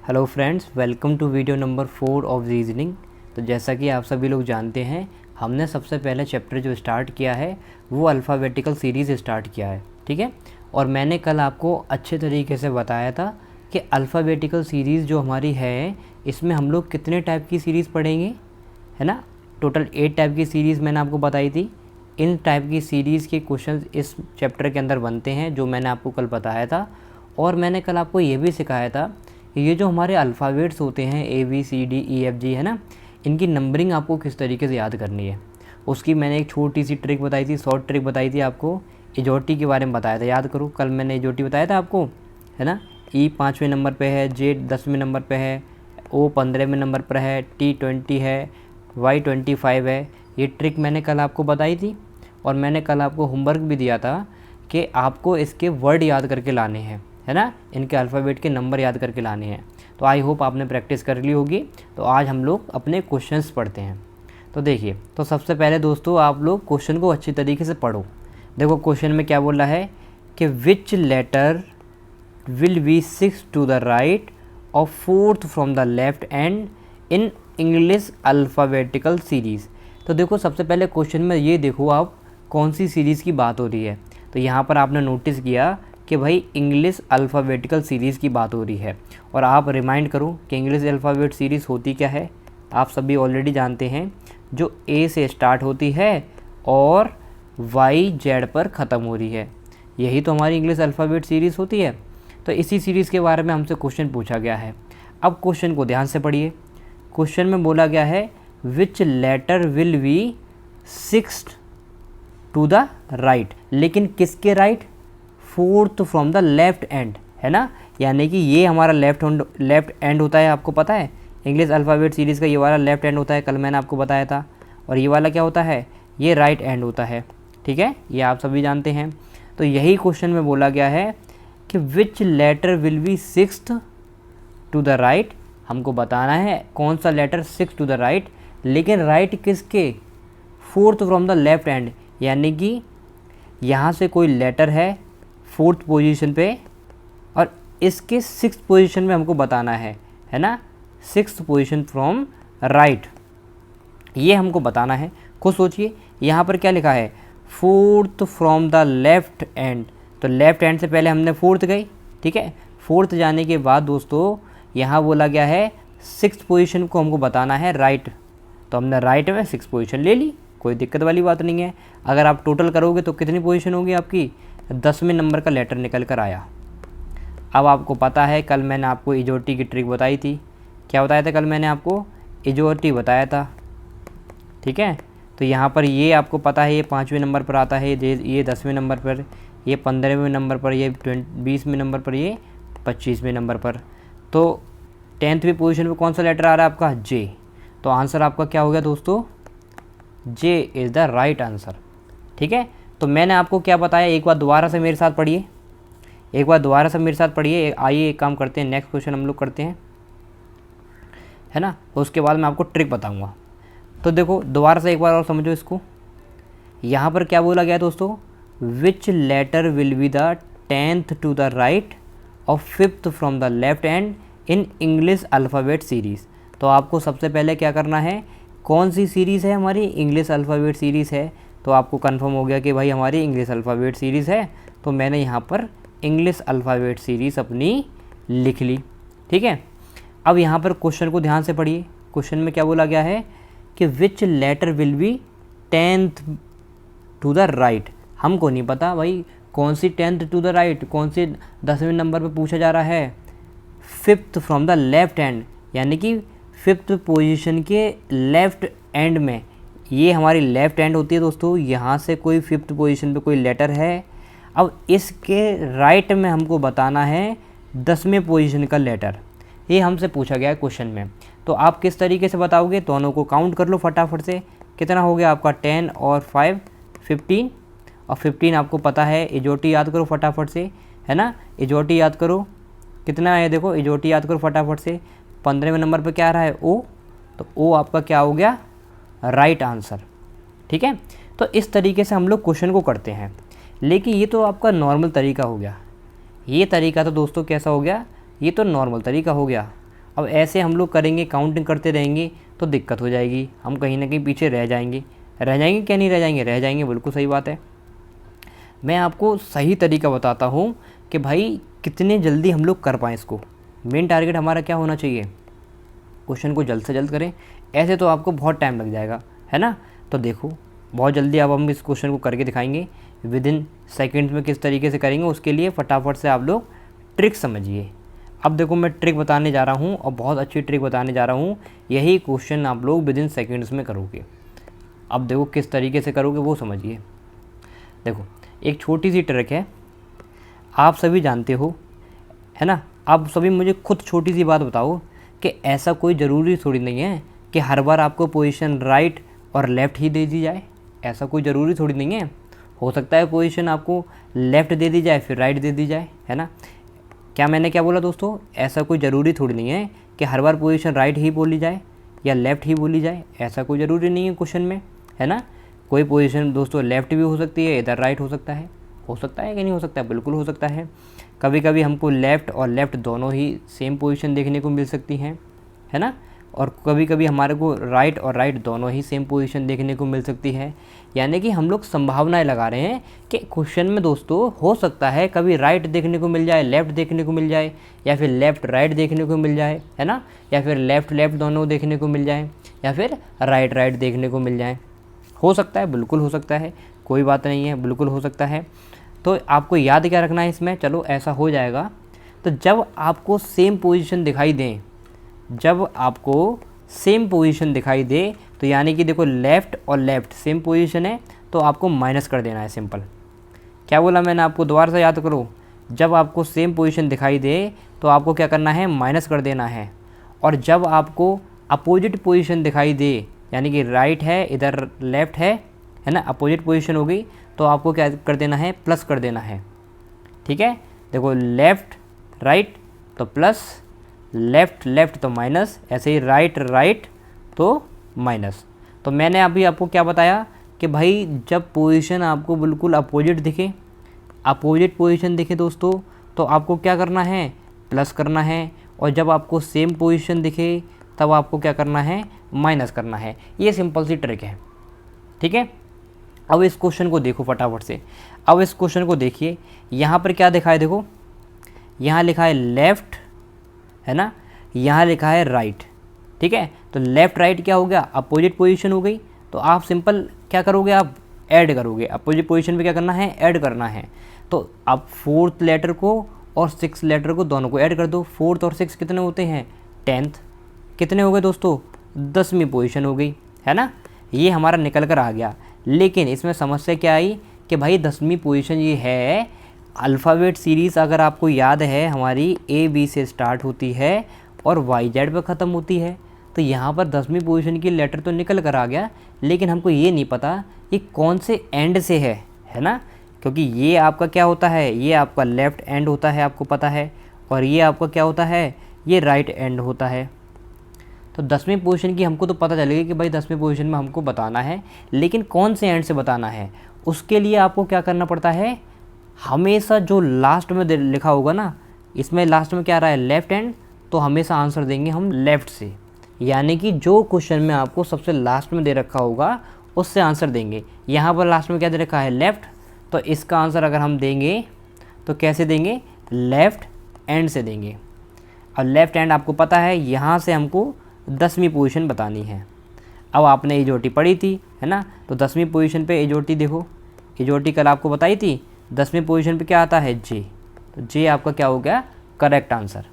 Hello friends, welcome to video number 4 of reasoning. तो जैसा कि आप सभी लोग जानते हैं, हमने सबसे पहले चैप्टर जो स्टार्ट किया है वो अल्फ़ाबेटिकल सीरीज़ स्टार्ट किया है। ठीक है, और मैंने कल आपको अच्छे तरीके से बताया था कि अल्फ़ाबेटिकल सीरीज़ जो हमारी है इसमें हम लोग कितने टाइप की सीरीज़ पढ़ेंगे, है ना। टोटल 8 टाइप की सीरीज़ मैंने आपको बताई थी। इन टाइप की सीरीज़ के क्वेश्चन इस चैप्टर के अंदर बनते हैं, जो मैंने आपको कल बताया था। और मैंने कल आपको ये भी सिखाया था ये जो हमारे अल्फ़ाबेट्स होते हैं ABCDEFG, है ना, इनकी नंबरिंग आपको किस तरीके से याद करनी है। उसकी मैंने एक छोटी सी ट्रिक बताई थी, शॉर्ट ट्रिक बताई थी आपको। इजोटी के बारे में बताया था, याद करो, कल मैंने इजोटी बताया था आपको, है ना। E 5वें नंबर पे है, J 10वें नंबर पे है, O 15वें नंबर पर है, T 20 है, Y 25 है। ये ट्रिक मैंने कल आपको बताई थी। और मैंने कल आपको होमवर्क भी दिया था कि आपको इसके वर्ड याद करके लाने हैं, है ना, इनके अल्फ़ाबेट के नंबर याद करके लाने हैं। तो आई होप आपने प्रैक्टिस कर ली होगी। तो आज हम लोग अपने क्वेश्चंस पढ़ते हैं। तो देखिए, तो सबसे पहले दोस्तों आप लोग क्वेश्चन को अच्छी तरीके से पढ़ो। देखो क्वेश्चन में क्या बोल रहा है कि which letter will be 6 to the right और 4th from the left end in English alphabetical series. तो देखो सबसे पहले क्वेश्चन में ये देखो आप कौन सी सीरीज़ की बात हो रही है। तो यहाँ पर आपने नोटिस किया कि भाई इंग्लिश अल्फ़ाबेटिकल सीरीज़ की बात हो रही है। और आप रिमाइंड करो कि इंग्लिश अल्फ़ाबेट सीरीज़ होती क्या है। आप सभी ऑलरेडी जानते हैं, जो A से स्टार्ट होती है और YZ पर ख़त्म हो रही है, यही तो हमारी इंग्लिश अल्फ़ाबेट सीरीज़ होती है। तो इसी सीरीज़ के बारे में हमसे क्वेश्चन पूछा गया है। अब क्वेश्चन को ध्यान से पढ़िए। क्वेश्चन में बोला गया है which letter will be 6 to the right, लेकिन किसके right? 4th from the left end, है ना। यानी कि ये हमारा लेफ्ट एंड होता है, आपको पता है इंग्लिश अल्फ़ाबेट सीरीज़ का ये वाला लेफ्ट एंड होता है, कल मैंने आपको बताया था। और ये वाला क्या होता है? ये राइट एंड होता है। ठीक है, ये आप सभी जानते हैं। तो यही क्वेश्चन में बोला गया है कि which letter will be 6th to the right. हमको बताना है कौन सा लेटर 6 टू द राइट, लेकिन राइट किसके? 4th from the left and, यानी कि यहाँ से कोई लेटर है 4th पोजीशन पे और इसके 6th पोजीशन में हमको बताना है ना। 6th पोजीशन फ्रॉम राइट, ये हमको बताना है। खुद सोचिए, यहाँ पर क्या लिखा है? 4th from the left and. तो लेफ्ट हैंड से पहले हमने 4th गई, ठीक है। 4th जाने के बाद दोस्तों यहाँ बोला गया है 6th पोजीशन को हमको बताना है राइट। तो हमने राइट में 6th पोजीशन ले ली, कोई दिक्कत वाली बात नहीं है। अगर आप टोटल करोगे तो कितनी पोजीशन होगी आपकी? 10वें नंबर का लेटर निकल कर आया। अब आपको पता है कल मैंने आपको इजोटी की ट्रिक बताई थी। क्या बताया था कल मैंने आपको? इजोटी बताया था, ठीक है। तो यहाँ पर ये आपको पता है, ये 5वें नंबर पर आता है, ये 10वें नंबर पर, ये 15वें नंबर पर, ये 20वें नंबर पर, ये 25वें नंबर पर। तो 10वीं पोजीशन पर कौन सा लेटर आ रहा है आपका? J। तो आंसर आपका क्या हो गया दोस्तों? J is the right answer. ठीक है, तो मैंने आपको क्या बताया, एक बार दोबारा से मेरे साथ पढ़िए, एक बार दोबारा से मेरे साथ पढ़िए। आइए एक काम करते हैं, नेक्स्ट क्वेश्चन हम लोग करते हैं, है ना। उसके बाद मैं आपको ट्रिक बताऊंगा। तो देखो दोबारा से एक बार और समझो इसको। यहाँ पर क्या बोला गया दोस्तों? Which letter will be the 10th to the right और 5th from the left end in English alphabet series. तो आपको सबसे पहले क्या करना है, कौन सी सीरीज़ है हमारी? इंग्लिश अल्फ़ाबेट सीरीज़ है। तो आपको कंफर्म हो गया कि भाई हमारी इंग्लिश अल्फ़ाबेट सीरीज़ है। तो मैंने यहाँ पर इंग्लिश अल्फ़ाबेट सीरीज़ अपनी लिख ली, ठीक है। अब यहाँ पर क्वेश्चन को ध्यान से पढ़िए। क्वेश्चन में क्या बोला गया है कि which letter will be 10th to the right. हमको नहीं पता भाई कौन सी 10th टू द राइट, कौन से 10वें नंबर पर पूछा जा रहा है। 5th from the left and, यानी कि 5th पोजीशन के लेफ्ट एंड में, ये हमारी लेफ्ट एंड होती है दोस्तों। यहाँ से कोई 5th पोजीशन पे कोई लेटर है। अब इसके राइट में हमको बताना है 10वें पोजीशन का लेटर, ये हमसे पूछा गया है क्वेश्चन में। तो आप किस तरीके से बताओगे? दोनों को काउंट कर लो फटाफट से। कितना हो गया आपका? 10 और 5 15, और 15 आपको पता है। इजोटी याद करो फटाफट से, है ना। इजोटी याद करो, कितना है देखो, इजोटी याद करो फटाफट से। 15वें नंबर पर क्या आ रहा है? O। तो O आपका क्या हो गया? राइट आंसर, ठीक है। तो इस तरीके से हम लोग क्वेश्चन को करते हैं। लेकिन ये तो आपका नॉर्मल तरीका हो गया। ये तरीका तो दोस्तों कैसा हो गया? ये तो नॉर्मल तरीका हो गया। अब ऐसे हम लोग करेंगे, काउंटिंग करते रहेंगे तो दिक्कत हो जाएगी, हम कहीं ना कहीं पीछे रह जाएंगे। रह जाएंगे क्या, नहीं रह जाएंगे, रह जाएंगे, बिल्कुल सही बात है। मैं आपको सही तरीका बताता हूँ कि भाई कितने जल्दी हम लोग कर पाएँ इसको। मेन टारगेट हमारा क्या होना चाहिए, क्वेश्चन को जल्द से जल्द करें। ऐसे तो आपको बहुत टाइम लग जाएगा, है ना। तो देखो बहुत जल्दी अब हम इस क्वेश्चन को करके दिखाएंगे, विद इन सेकेंड्स में किस तरीके से करेंगे। उसके लिए फटाफट से आप लोग ट्रिक समझिए। अब देखो मैं ट्रिक बताने जा रहा हूँ और बहुत अच्छी ट्रिक बताने जा रहा हूँ। यही क्वेश्चन आप लोग विद इन सेकेंड्स में करोगे। अब देखो किस तरीके से करोगे वो समझिए। देखो एक छोटी सी ट्रिक है, आप सभी जानते हो, है ना। आप सभी मुझे खुद छोटी सी बात बताओ कि ऐसा कोई ज़रूरी थोड़ी नहीं है कि हर बार आपको पोजीशन राइट और लेफ़्ट ही दे दी जाए। ऐसा कोई ज़रूरी थोड़ी नहीं है। हो सकता है पोजीशन आपको लेफ़्ट दे दी जाए फिर राइट दे दी जाए, है ना। क्या मैंने क्या बोला दोस्तों, ऐसा कोई ज़रूरी थोड़ी नहीं है कि हर बार पोजीशन राइट ही बोली जाए या लेफ़्ट ही बोली जाए। ऐसा कोई ज़रूरी नहीं है क्वेश्चन में, है ना। कोई पोजीशन दोस्तों लेफ़्ट भी हो सकती है, इधर राइट हो सकता है कि नहीं हो सकता है, बिल्कुल हो सकता है। कभी कभी हमको लेफ़्ट और लेफ़्ट दोनों ही सेम पोजीशन देखने को मिल सकती हैं, है ना। और कभी कभी हमारे को राइट और राइट दोनों ही सेम पोजीशन देखने को मिल सकती है। यानी कि हम लोग संभावनाएं लगा रहे हैं कि क्वेश्चन में दोस्तों हो सकता है कभी राइट देखने को मिल जाए, लेफ़्ट देखने को मिल जाए, या फिर लेफ़्ट राइट देखने को मिल जाए, है ना। या फिर लेफ़्ट लेफ़्ट दोनों देखने को मिल जाए, या फिर राइट राइट देखने को मिल जाए। हो सकता है, बिल्कुल हो सकता है, कोई बात नहीं है, बिल्कुल हो सकता है। तो आपको याद क्या रखना है इसमें, चलो ऐसा हो जाएगा। तो जब आपको सेम पोजीशन दिखाई दें, जब आपको सेम पोजीशन दिखाई दे तो यानी कि देखो लेफ़्ट और लेफ़्ट सेम पोजीशन है तो आपको माइनस कर देना है, सिंपल। क्या बोला मैंने आपको, दोबारा से याद करो। जब आपको सेम पोजीशन दिखाई दे तो आपको क्या करना है, माइनस कर देना है। और जब आपको अपोजिट पोजीशन दिखाई दे, यानी कि राइट है इधर लेफ़्ट है ना, अपोजिट पोजीशन हो गई, तो आपको क्या कर देना है, प्लस कर देना है। ठीक है, देखो लेफ़्ट राइट तो प्लस, लेफ़्ट लेफ़्ट तो माइनस, ऐसे ही राइट राइट तो माइनस। तो मैंने अभी आपको क्या बताया कि भाई जब पोजीशन आपको बिल्कुल अपोजिट दिखे, अपोजिट पोजीशन दिखे दोस्तों, तो आपको क्या करना है, प्लस करना है। और जब आपको सेम पोजीशन दिखे तब आपको क्या करना है, माइनस करना है। ये सिंपल सी ट्रिक है, ठीक है। अब इस क्वेश्चन को देखो फटाफट से। अब इस क्वेश्चन को देखिए, यहाँ पर क्या दिखा है, देखो यहाँ लिखा है लेफ़्ट, है ना, यहाँ लिखा है राइट। ठीक है, तो लेफ़्ट राइट क्या हो गया, अपोजिट पोजीशन हो गई। तो आप सिंपल क्या करोगे, आप ऐड करोगे। अपोजिट पोजीशन पे क्या करना है, ऐड करना है। तो आप फोर्थ लेटर को और सिक्स लेटर को दोनों को ऐड कर दो। फोर्थ और सिक्स कितने होते हैं, 10th। कितने हो गए दोस्तों, 10वीं पोजीशन हो गई, है ना। ये हमारा निकल कर आ गया। लेकिन इसमें समस्या क्या आई कि भाई 10वीं पोजीशन ये है, अल्फ़ाबेट सीरीज़ अगर आपको याद है हमारी AB से स्टार्ट होती है और YZ पर ख़त्म होती है। तो यहाँ पर 10वीं पोजीशन की लेटर तो निकल कर आ गया, लेकिन हमको ये नहीं पता ये कौन से एंड से है ना। क्योंकि ये आपका क्या होता है, ये आपका लेफ़्ट एंड होता है, आपको पता है। और ये आपका क्या होता है, ये राइट एंड होता है। तो 10वीं पोजीशन की हमको तो पता चलेगी कि भाई 10वीं पोजीशन में हमको बताना है, लेकिन कौन से एंड से बताना है, उसके लिए आपको क्या करना पड़ता है, हमेशा जो लास्ट में लिखा होगा ना, इसमें लास्ट में क्या आ रहा है, लेफ़्ट एंड, तो हमेशा आंसर देंगे हम लेफ़्ट से। यानी कि जो क्वेश्चन में आपको सबसे लास्ट में दे रखा होगा उससे आंसर देंगे। यहाँ पर लास्ट में क्या दे रखा है, लेफ़्ट, तो इसका आंसर अगर हम देंगे तो कैसे देंगे, लेफ़्ट एंड से देंगे। और लेफ़्ट एंड आपको पता है, यहाँ से हमको 10वीं पोजीशन बतानी है। अब आपने एजोटी पढ़ी थी, है ना, तो 10वीं पोजीशन पे एजोटी देखो, एजोटी कल आपको बताई थी। 10वीं पोजीशन पे क्या आता है, जे। तो जे आपका क्या हो गया, करेक्ट आंसर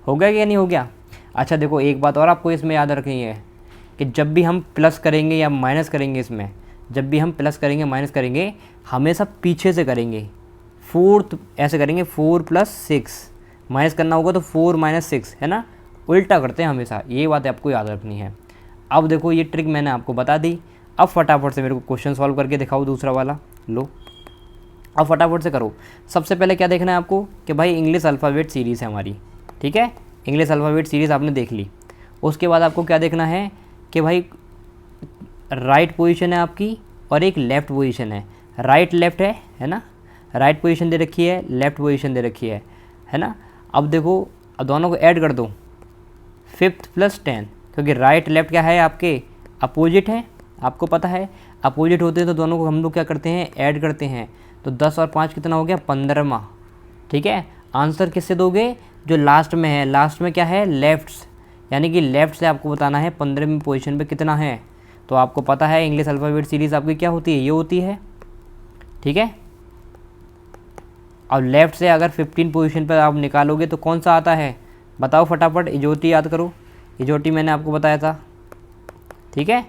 हो गया या नहीं हो गया। अच्छा देखो एक बात और आपको इसमें याद रखनी है कि जब भी हम प्लस करेंगे या माइनस करेंगे, इसमें जब भी हम प्लस करेंगे माइनस करेंगे, हमेशा पीछे से करेंगे। फोर्थ ऐसे करेंगे, 4 + 6 माइनस करना होगा तो 4 - 6, है ना, उल्टा करते हैं हमेशा। ये बात आपको याद रखनी है। अब देखो ये ट्रिक मैंने आपको बता दी। अब फटाफट से मेरे को क्वेश्चन सॉल्व करके दिखाओ, दूसरा वाला लो। अब फटाफट से करो। सबसे पहले क्या देखना है आपको कि भाई इंग्लिश अल्फ़ाबेट सीरीज़ है हमारी, ठीक है। इंग्लिश अल्फ़ाबेट सीरीज़ आपने देख ली। उसके बाद आपको क्या देखना है कि भाई राइट पोजीशन है आपकी और एक लेफ़्ट पोजीशन है। राइट लेफ़्ट है ना, राइट पोजीशन दे रखी है, लेफ़्ट पोजीशन दे रखी है ना। अब देखो, अब दोनों को ऐड कर दो, 5th + 10, क्योंकि राइट लेफ्ट क्या है आपके अपोजिट है, आपको पता है अपोजिट होते हैं तो दोनों को हम लोग क्या करते हैं ऐड करते हैं। तो 10 और 5 कितना हो गया 15वां। ठीक है, आंसर किससे दोगे जो लास्ट में है, लास्ट में क्या है लेफ्ट, यानी कि लेफ्ट से आपको बताना है 15वीं पोजीशन पे कितना है। तो आपको पता है इंग्लिश अल्फ़ाबेट सीरीज़ आपकी क्या होती है, ये होती है। ठीक है, और लेफ़्ट से अगर 15 पोजीशन पर आप निकालोगे तो कौन सा आता है बताओ फटाफट, इजोटी याद करो, इजोटी मैंने आपको बताया था। ठीक है,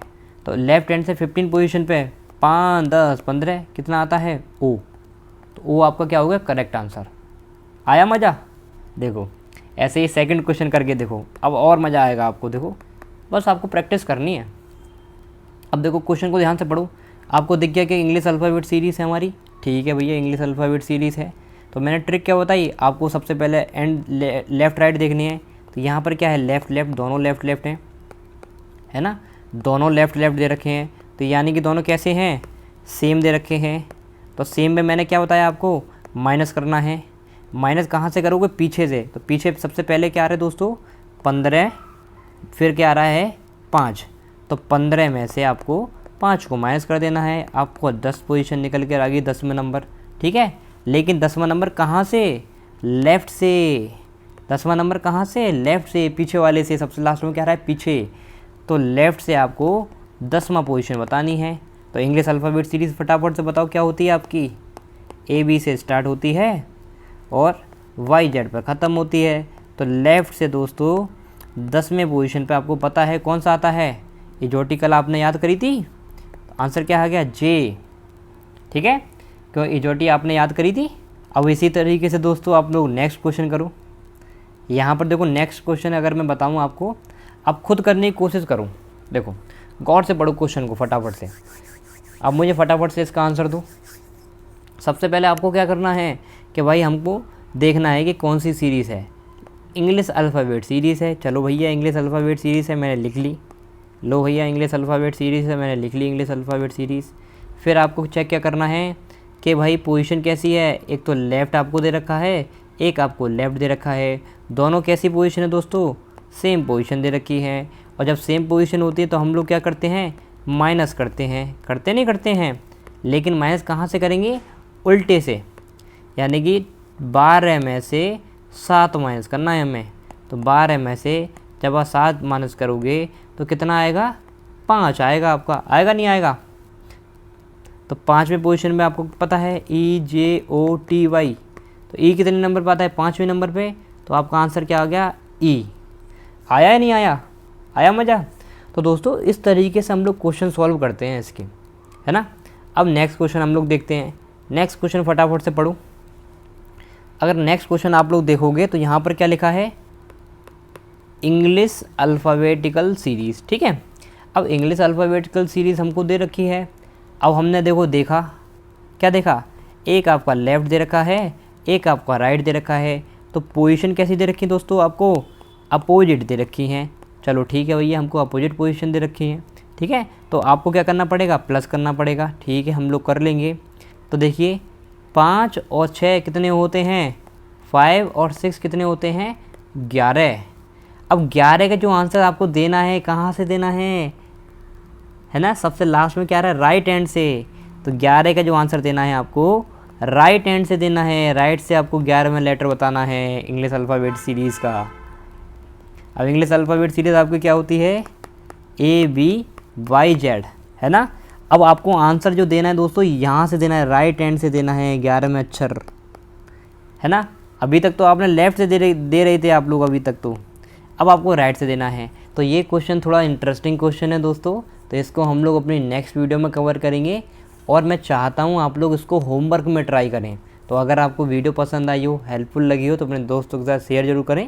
तो लेफ्ट हैंड से 15 पोजीशन पे 5, 10, 15 कितना आता है ओ, तो ओ आपका क्या होगा करेक्ट आंसर। आया मज़ा? देखो ऐसे ही सेकंड क्वेश्चन करके देखो, अब और मज़ा आएगा आपको। देखो बस आपको प्रैक्टिस करनी है। अब देखो क्वेश्चन को ध्यान से पढ़ो, आपको दिख गया कि इंग्लिश अल्फ़ाबेट सीरीज़ है हमारी। ठीक है भैया, इंग्लिश अल्फ़ाबेट सीरीज़ है, तो मैंने ट्रिक क्या बताई आपको, सबसे पहले एंड लेफ़्ट राइट देखनी है। तो यहाँ पर क्या है लेफ़्ट लेफ़्ट, दोनों लेफ़्ट लेफ़्ट हैं, है ना, दोनों लेफ़्ट लेफ़्ट दे रखे हैं, तो यानी कि दोनों कैसे हैं सेम दे रखे हैं। तो सेम में मैंने क्या बताया आपको माइनस करना है। माइनस कहाँ से करोगे पीछे से, तो पीछे सबसे पहले क्या आ रहा है दोस्तों 15, फिर क्या आ रहा है 5, तो 15 में से आपको 5 को माइनस कर देना है, आपको 10 पोजीशन निकल कर आ गई 10वें नंबर। ठीक है, लेकिन 10वां नंबर कहाँ से लेफ़्ट से, 10वां नंबर कहाँ से लेफ़्ट से, पीछे वाले से, सबसे लास्ट में क्या रहा है पीछे, तो लेफ़्ट से आपको 10वां पोजीशन बतानी है। तो इंग्लिश अल्फ़ाबेट सीरीज़ फटाफट से बताओ क्या होती है आपकी, AB से स्टार्ट होती है और YZ पर ख़त्म होती है। तो लेफ़्ट से दोस्तों 10वें पोजीशन पे आपको पता है कौन सा आता है, इजोटिकल आपने याद करी थी, तो आंसर क्या आ गया J। ठीक है, क्यों इजोटी आपने याद करी थी। अब इसी तरीके से दोस्तों आप लोग नेक्स्ट क्वेश्चन करो। यहाँ पर देखो नेक्स्ट क्वेश्चन अगर मैं बताऊँ आपको, आप खुद करने की कोशिश करो। देखो गौर से पढ़ो क्वेश्चन को फटाफट से, अब मुझे फटाफट से इसका आंसर दो। सबसे पहले आपको क्या करना है कि भाई हमको देखना है कि कौन सी सीरीज़ है, इंग्लिश अल्फ़ाबेट सीरीज़ है। चलो भैया इंग्लिश अल्फ़ाबेट सीरीज़ है, मैंने लिख ली। लो भैया इंग्लिश अल्फ़ाबेट सीरीज़ है, मैंने लिख ली इंग्लिश अल्फ़ाबेट सीरीज़। फिर आपको चेक क्या करना है कि भाई पोजीशन कैसी है, एक तो लेफ़्ट आपको दे रखा है, एक आपको लेफ़्ट दे रखा है, दोनों कैसी पोजीशन है दोस्तों सेम पोजीशन दे रखी है। और जब सेम पोजीशन होती है तो हम लोग क्या करते हैं माइनस करते हैं, करते नहीं करते हैं, लेकिन माइनस कहाँ से करेंगे उल्टे से, यानी कि 12 में से 7 माइनस करना है हमें। तो 12 में से जब आप 7 माइनस करोगे तो कितना आएगा 5 आएगा आपका, आएगा नहीं आएगा। तो 5वें पोजीशन में आपको पता है EJOTY, तो E कितने नंबर पर आता है 5वें नंबर पे, तो आपका आंसर क्या आ गया E। आया या नहीं आया, आया मज़ा? तो दोस्तों इस तरीके से हम लोग क्वेश्चन सॉल्व करते हैं इसके, है ना। अब नेक्स्ट क्वेश्चन हम लोग देखते हैं। नेक्स्ट क्वेश्चन फटाफट से पढ़ो। अगर नेक्स्ट क्वेश्चन आप लोग देखोगे तो यहाँ पर क्या लिखा है इंग्लिश अल्फ़ाबेटिकल सीरीज़। ठीक है, अब इंग्लिश अल्फ़ाबेटिकल सीरीज़ हमको दे रखी है। अब हमने देखा क्या देखा, एक आपका लेफ़्ट दे रखा है, एक आपका राइट दे रखा है। तो पोजीशन कैसी दे रखी है दोस्तों आपको अपोजिट दे रखी हैं। चलो ठीक है भैया, हमको अपोजिट पोजीशन दे रखी हैं। ठीक है, तो आपको क्या करना पड़ेगा प्लस करना पड़ेगा। ठीक है, हम लोग कर लेंगे। तो देखिए 5 और 6 कितने होते हैं 5 और 6 कितने होते हैं 11। अब 11 का जो आंसर आपको देना है कहाँ से देना है ना, सबसे लास्ट में क्या रहा है राइट हैंड से। तो 11 का जो आंसर देना है आपको राइट हैंड से देना है, राइट से आपको 11वां लेटर बताना है इंग्लिश अल्फ़ाबेट सीरीज़ का। अब इंग्लिश अल्फ़ाबेट सीरीज़ आपकी क्या होती है ABYZ, है ना। अब आपको आंसर जो देना है दोस्तों यहाँ से देना है, राइट हैंड से देना है 11वें अक्षर, है ना। अभी तक तो आपने लेफ़्ट से दे रहे थे आप लोग अभी तक, तो अब आपको राइट से देना है। तो ये क्वेश्चन थोड़ा इंटरेस्टिंग क्वेश्चन है दोस्तों, तो इसको हम लोग अपनी नेक्स्ट वीडियो में कवर करेंगे। और मैं चाहता हूँ आप लोग इसको होमवर्क में ट्राई करें। तो अगर आपको वीडियो पसंद आई हो, हेल्पफुल लगी हो, तो अपने दोस्तों के साथ शेयर ज़रूर करें।